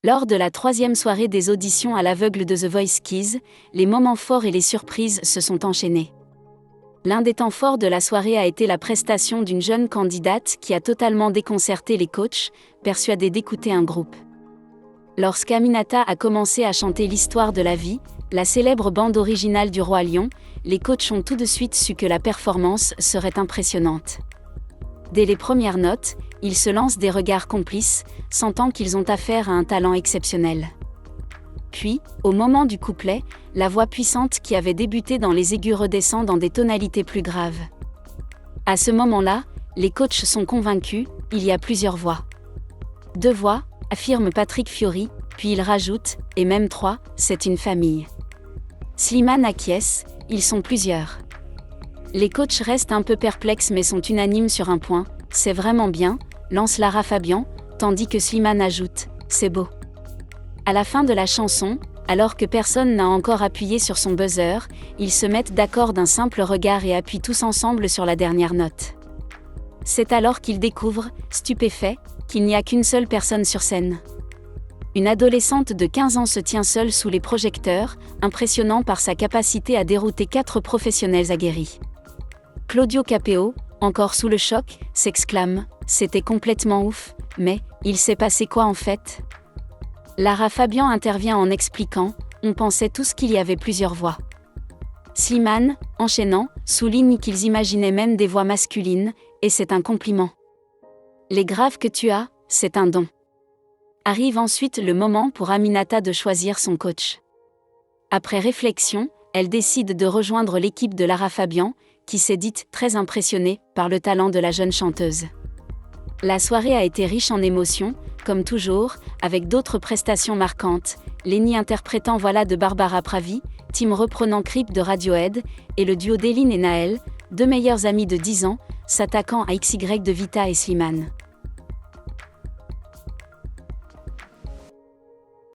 Lors de la 3e soirée des auditions à l'aveugle de The Voice Kids, les moments forts et les surprises se sont enchaînés. L'un des temps forts de la soirée a été la prestation d'une jeune candidate qui a totalement déconcerté les coachs, persuadés d'écouter un groupe. Lorsqu'Aminata a commencé à chanter l'histoire de la vie, la célèbre bande originale du Roi Lion, les coachs ont tout de suite su que la performance serait impressionnante. Dès les premières notes, ils se lancent des regards complices, sentant qu'ils ont affaire à un talent exceptionnel. Puis, au moment du couplet, la voix puissante qui avait débuté dans les aigus redescend dans des tonalités plus graves. À ce moment-là, les coachs sont convaincus, il y a plusieurs voix. 2 voix, affirme Patrick Fiori, puis il rajoute, et même 3, c'est une famille. Slimane acquiesce, ils sont plusieurs. Les coachs restent un peu perplexes mais sont unanimes sur un point, c'est vraiment bien, lance Lara Fabian, tandis que Slimane ajoute, c'est beau. À la fin de la chanson, alors que personne n'a encore appuyé sur son buzzer, ils se mettent d'accord d'un simple regard et appuient tous ensemble sur la dernière note. C'est alors qu'ils découvrent, stupéfaits, qu'il n'y a qu'une seule personne sur scène. Une adolescente de 15 ans se tient seule sous les projecteurs, impressionnant par sa capacité à dérouter 4 professionnels aguerris. Claudio Capéo, encore sous le choc, s'exclame « C'était complètement ouf, mais, il s'est passé quoi en fait ?» Lara Fabian intervient en expliquant « On pensait tous qu'il y avait plusieurs voix. » Slimane, enchaînant, souligne qu'ils imaginaient même des voix masculines, et c'est un compliment. Les graves que tu as, c'est un don. Arrive ensuite le moment pour Aminata de choisir son coach. Après réflexion, elle décide de rejoindre l'équipe de Lara Fabian, qui s'est dite très impressionnée par le talent de la jeune chanteuse. La soirée a été riche en émotions, comme toujours, avec d'autres prestations marquantes, Lenny interprétant Voilà de Barbara Pravi, Tim reprenant Creep de Radiohead, et le duo d'Eline et Naël, 2 meilleurs amis de 10 ans, s'attaquant à XY de Vita et Slimane.